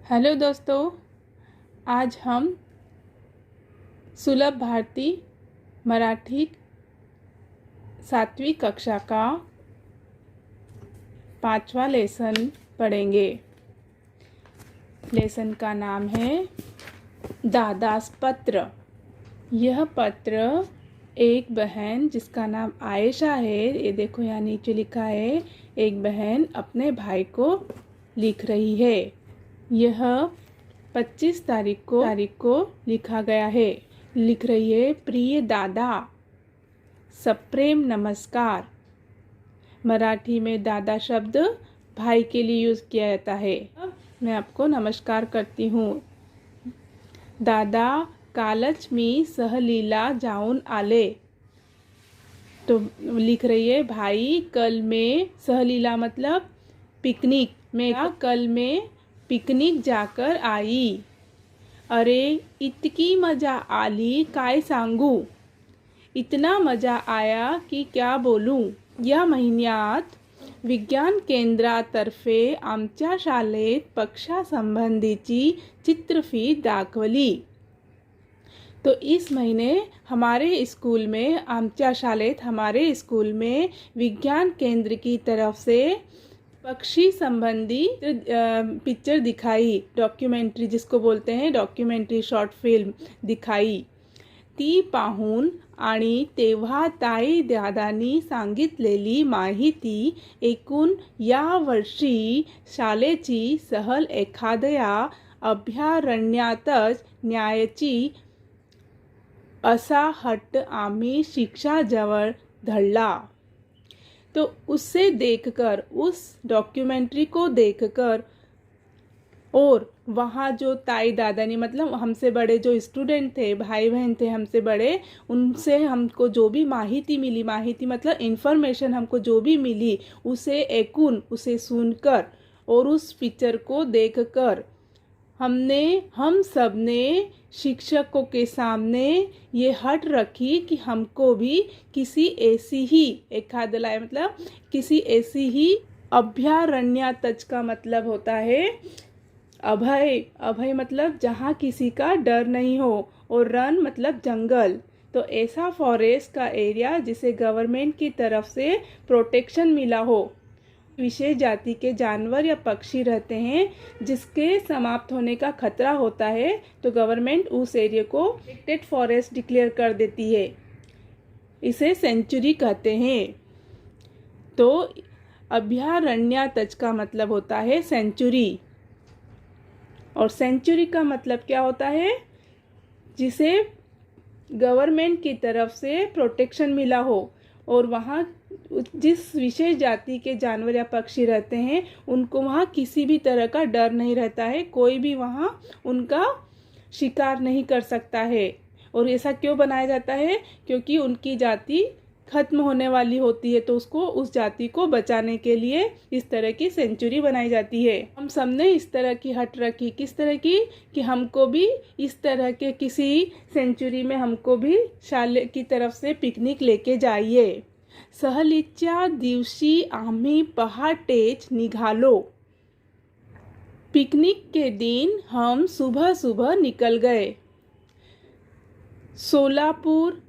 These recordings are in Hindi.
हेलो दोस्तों, आज हम सुलभ भारती मराठी 7वीं कक्षा का 5वां लेसन पढ़ेंगे। लेसन का नाम है दादास पत्र। यह पत्र एक बहन जिसका नाम आयशा है, ये देखो यहाँ नीचे लिखा है, एक बहन अपने भाई को लिख रही है। यह 25 तारीख को लिखा गया है। लिख रही है, प्रिय दादा, सप्रेम नमस्कार। मराठी में दादा शब्द भाई के लिए यूज़ किया जाता है। मैं आपको नमस्कार करती हूँ। दादा, कालच मी सहलीला जाऊन आले। तो लिख रही है, भाई कल में सहलीला मतलब पिकनिक में, कल में पिकनिक जाकर आई। अरे इतकी मजा आली काय सांगू। इतना मजा आया कि क्या बोलूं। या महिन्यात विज्ञान केंद्रातर्फे आमच्या शाळेत पक्षासंबंधीची चित्रफित दाखवली। तो इस महीने हमारे स्कूल में, आमच्या शाळेत हमारे स्कूल में विज्ञान केंद्र की तरफ से पक्षी संबंधी पिक्चर दिखाई, डॉक्यूमेंट्री जिसको बोलते हैं, डॉक्यूमेंट्री शॉर्ट फिल्म दिखाई। ती पाहून आणि तेव्हा ताई दादांनी सांगितलेली माहिती ऐकून या वर्षी शाळेची सहल एखाद्या अभयारण्यातच न्यायाची असा हट्ट आम्ही शिक्षाजवळ धरला। तो उससे देखकर, उस डॉक्यूमेंट्री को देखकर, और वहाँ जो ताई दादानी मतलब हमसे बड़े जो स्टूडेंट थे, भाई बहन थे हमसे बड़े, उनसे हमको जो भी माहिती मिली, माहिती मतलब इन्फॉर्मेशन हमको जो भी मिली, उसे उसे सुनकर और उस पिक्चर को देखकर हम सब ने शिक्षकों के सामने ये हट रखी कि हमको भी किसी ऐसी ही एखादला मतलब किसी ऐसी ही अभयारण्यातच का मतलब होता है अभय। अभय मतलब जहाँ किसी का डर नहीं हो, और रन मतलब जंगल। तो ऐसा फॉरेस्ट का एरिया जिसे गवर्नमेंट की तरफ से प्रोटेक्शन मिला हो, विशेष जाति के जानवर या पक्षी रहते हैं जिसके समाप्त होने का खतरा होता है, तो गवर्नमेंट उस एरिया को प्रोटेक्टेड फॉरेस्ट डिक्लेयर कर देती है। इसे सेंचुरी कहते हैं। तो अभयारण्यातच का मतलब होता है सेंचुरी, और सेंचुरी का मतलब क्या होता है, जिसे गवर्नमेंट की तरफ से प्रोटेक्शन मिला हो, और वहाँ जिस विशेष जाति के जानवर या पक्षी रहते हैं उनको वहाँ किसी भी तरह का डर नहीं रहता है, कोई भी वहाँ उनका शिकार नहीं कर सकता है। और ऐसा क्यों बनाया जाता है, क्योंकि उनकी जाति खत्म होने वाली होती है, तो उसको, उस जाति को बचाने के लिए इस तरह की सेंचुरी बनाई जाती है। हम सब ने इस तरह की हट रखी, किस तरह की, कि हमको भी इस तरह के किसी सेंचुरी में हमको भी शाले की तरफ से पिकनिक लेके जाइए। सहलीच्या दिवशी आम्ही पहाटेच निघालो। पिकनिक के दिन हम सुबह सुबह निकल गए। सोलापूर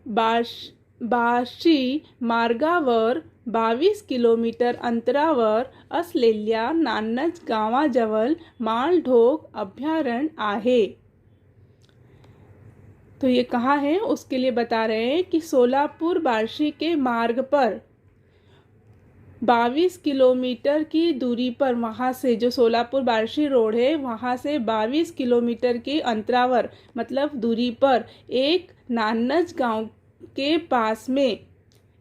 बार्शी मार्गावर 22 किलोमीटर अंतरावर असलेल्या नान्नज गावाजवळ मालढोक अभयारण्य आहे। तो ये कहाँ है उसके लिए बता रहे हैं कि सोलापुर बार्शी के मार्ग पर 22 किलोमीटर की दूरी पर, वहाँ से जो सोलापुर बार्शी रोड है वहाँ से 22 किलोमीटर के अंतरावर मतलब दूरी पर एक नान्नज गांव के पास में,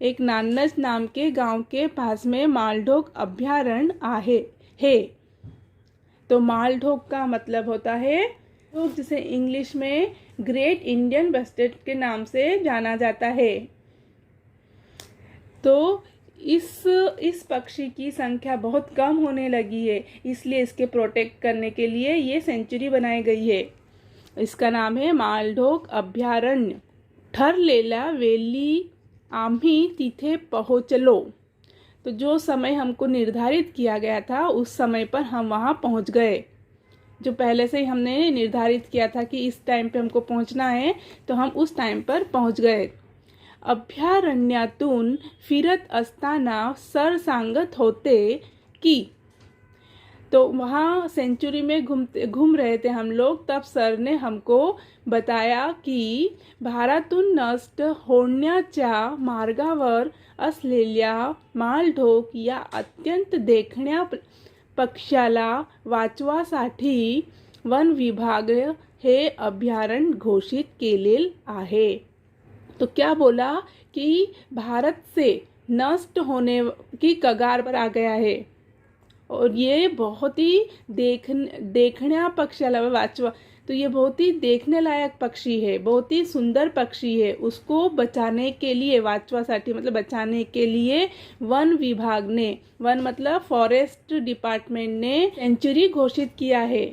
एक नान्नज नाम के गांव के पास में मालढोक अभयारण्य है। तो मालढोक का मतलब होता है, जिसे इंग्लिश में ग्रेट इंडियन बस्टर्ड के नाम से जाना जाता है। तो इस पक्षी की संख्या बहुत कम होने लगी है, इसलिए इसके प्रोटेक्ट करने के लिए ये सेंचुरी बनाई गई है। इसका नाम है मालढोक अभयारण्य। ठरलेल्या वेळी आम्ही तिथे पोहोचलो। तो जो समय हमको निर्धारित किया गया था उस समय पर हम वहाँ पहुँच गए। जो पहले से ही हमने निर्धारित किया था कि इस टाइम पे हमको पहुंचना है, तो हम उस टाइम पर पहुंच गए। अभयारण्यातून फिरत असताना सर सांगत होते की, तो वहाँ सेंचुरी में घूम रहे थे हम लोग, तब सर ने हमको बताया कि भारतातून नष्ट होण्याच्या मार्गावर असलेल्या मालढोक या अत्यंत देखण्या पक्ष्याला वाचवासाठी वन विभाग हे अभयारण्य घोषित केलेले आहे। तो क्या बोला कि भारत से नष्ट होने की कगार पर आ गया है और ये बहुत ही देखण्या पक्षाला वाचवा, तो ये बहुत ही देखने लायक पक्षी है, बहुत ही सुंदर पक्षी है। उसको बचाने के लिए, वाचवासाठी मतलब बचाने के लिए वन विभाग ने, वन मतलब फॉरेस्ट डिपार्टमेंट ने सेंचुरी घोषित किया है।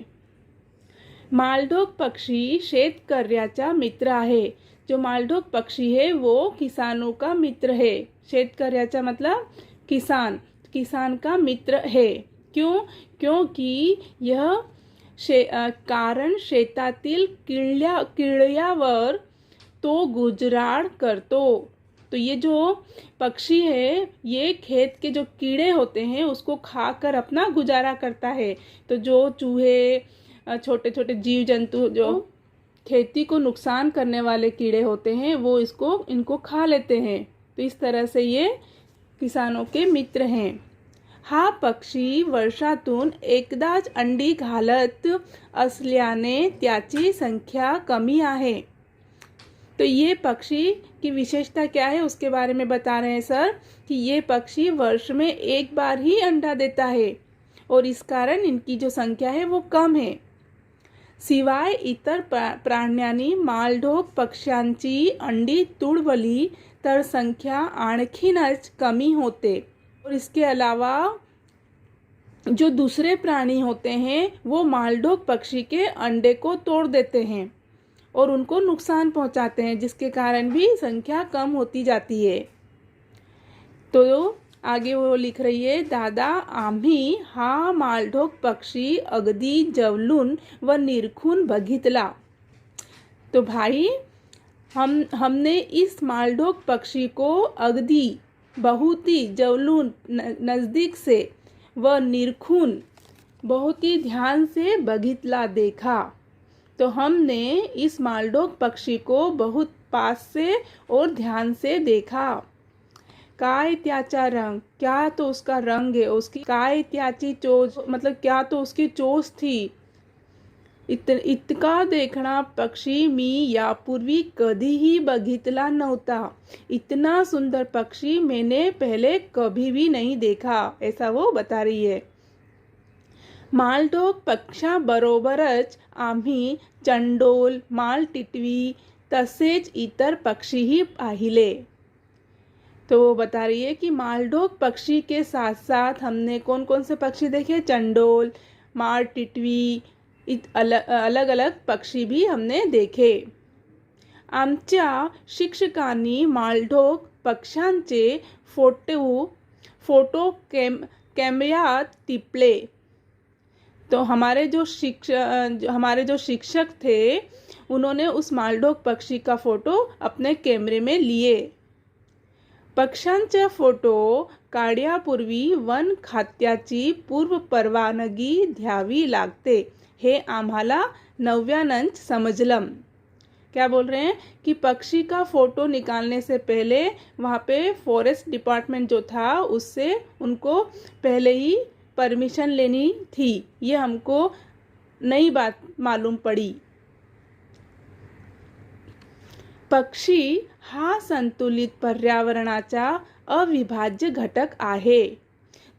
मालढोक पक्षी शेतकऱ्याचा मित्र आहे। जो मालढोक पक्षी है वो किसानों का मित्र है। शेतकऱ्याचा मतलब किसान का मित्र है। क्यों? क्योंकि यह कारण शेतातील किड्यावर तो गुजराण करतो। तो ये जो पक्षी है ये खेत के जो कीड़े होते हैं उसको खाकर अपना गुजारा करता है। तो जो चूहे, छोटे छोटे जीव जंतु जो खेती को नुकसान करने वाले कीड़े होते हैं वो इनको खा लेते हैं। तो इस तरह से ये किसानों के मित्र हैं। हा पक्षी वर्षातून एकदाच अंडी घालत असल्याने त्याची संख्या कमी आहे। तो ये पक्षी की विशेषता क्या है उसके बारे में बता रहे हैं सर कि ये पक्षी वर्ष में एक बार ही अंडा देता है और इस कारण इनकी जो संख्या है वो कम है। शिवाय इतर प्राण्यांनी मालढोक पक्ष्यांची अंडी तुडवली तर संख्या आणखीनच कमी होते। और इसके अलावा जो दूसरे प्राणी होते हैं वो मालढोक पक्षी के अंडे को तोड़ देते हैं और उनको नुकसान पहुंचाते हैं, जिसके कारण भी संख्या कम होती जाती है। तो आगे वो लिख रही है, दादा आम्ही हा मालढोक पक्षी अगदी जवलून व निरखून बघितला। तो भाई हमने इस मालढोक पक्षी को अगदी, बहुत ही, जवलून नज़दीक से, व निरखून बहुत ही ध्यान से बघितला देखा। तो हमने इस मालढोक पक्षी को बहुत पास से और ध्यान से देखा। काय त्याचा रंग, क्या तो उसका रंग है, उसकी काय त्याची चोच मतलब क्या तो उसकी चोच थी। इतका देखना पक्षी मी यापूर्वी कधीही बघितला नव्हता। इतना सुंदर पक्षी मैंने पहले कभी भी नहीं देखा, ऐसा वो बता रही है। मालढोक पक्ष्याबरोबरच आम्ही चंडोल, मालटिटवी तसेच इतर पक्षीही पाहिले। तो वो बता रही है कि मालढोक पक्षी के साथ साथ हमने कौन कौन से पक्षी देखे, चंडोल, मालटिटवी, अलग अलग पक्षी भी हमने देखे। आमच्या शिक्षकांनी मालढोक पक्ष्यांचे फोटो कॅमेऱ्यात टिपले। तो हमारे जो शिक्षक थे उन्होंने उस मालढोक पक्षी का फोटो अपने कैमरे में लिए। पक्ष्यांचे फोटो काढण्यापूर्वी वन खात्याची पूर्व परवानगी घ्यावी लागते, हे आम्हाला नव्यानंच समजलं। क्या बोल रहे हैं कि पक्षी का फोटो निकालने से पहले वहाँ पे फॉरेस्ट डिपार्टमेंट जो था उससे उनको पहले ही परमिशन लेनी थी। ये हमको नई बात मालूम पड़ी। पक्षी हा संतुलित पर्यावरणाचा अविभाज्य घटक आहे।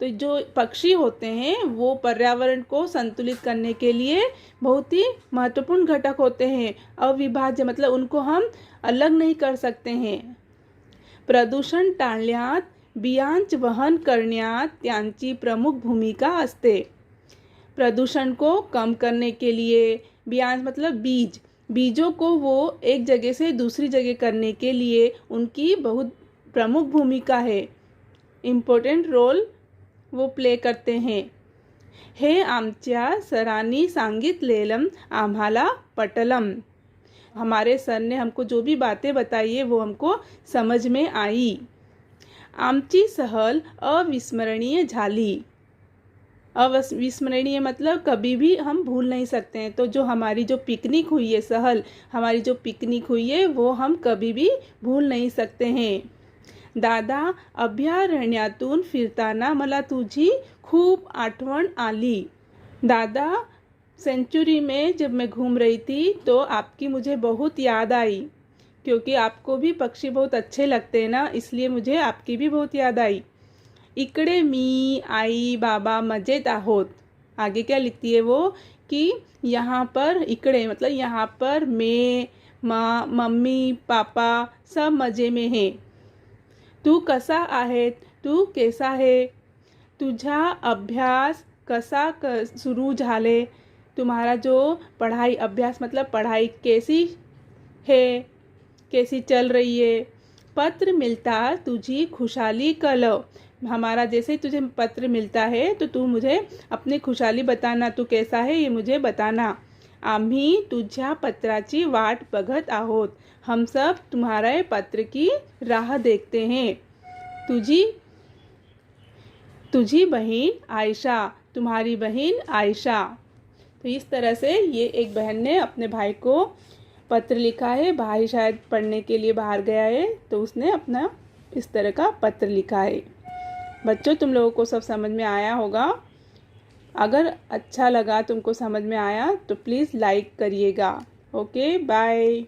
तो जो पक्षी होते हैं वो पर्यावरण को संतुलित करने के लिए बहुत ही महत्वपूर्ण घटक होते हैं। अविभाज्य मतलब उनको हम अलग नहीं कर सकते हैं। प्रदूषण टाळण्यात, बियांच वहन करण्यात त्यांची प्रमुख भूमिका असते। प्रदूषण को कम करने के लिए, बियांच मतलब बीजों को वो एक जगह से दूसरी जगह करने के लिए उनकी बहुत प्रमुख भूमिका है, इम्पोर्टेंट रोल वो प्ले करते हैं। हे आमच्या सरांनी सांगितलेलं आम्हाला पटलम। हमारे सर ने हमको जो भी बातें बताई है वो हमको समझ में आई। आमची सहल अविस्मरणीय झाली। अविस्मरणीय मतलब कभी भी हम भूल नहीं सकते हैं। तो जो हमारी जो पिकनिक हुई है, सहल हमारी जो पिकनिक हुई है वो हम कभी भी भूल नहीं सकते हैं। दादा, अभयारण्यातून फिरताना मला तुझी खूप आठवण आली। दादा, सेंचुरी में जब मैं घूम रही थी तो आपकी मुझे बहुत याद आई। क्योंकि आपको भी पक्षी बहुत अच्छे लगते हैं ना, इसलिए मुझे आपकी भी बहुत याद आई। इकडे मी, आई, बाबा मजेत आहोत। आगे क्या लिखती है वो कि यहाँ पर, इकडे मतलब यहाँ पर मैं, माँ, मम्मी, पापा सब मज़े में हैं। तू कसा आहे? तू कैसा है? तुझा अभ्यास कसा सुरू झाले? तुम्हारा जो पढ़ाई, अभ्यास मतलब पढ़ाई कैसी है, कैसी चल रही है? पत्र मिलता तुझी खुशहाली कळव। हमारा जैसे तुझे पत्र मिलता है तो तू मुझे अपनी खुशहाली बताना, तू कैसा है ये मुझे बताना। आम्ही तुझ्या पत्राची वाट बघत आहोत। हम सब तुम्हारे पत्र की राह देखते हैं। तुझी बहन आयशा, तुम्हारी बहन आयशा। तो इस तरह से ये एक बहन ने अपने भाई को पत्र लिखा है। भाई शायद पढ़ने के लिए बाहर गया है तो उसने अपना इस तरह का पत्र लिखा है। बच्चों, तुम लोगों को सब समझ में आया होगा। अगर अच्छा लगा, तुमको समझ में आया तो प्लीज़ लाइक करिएगा। Okay, bye.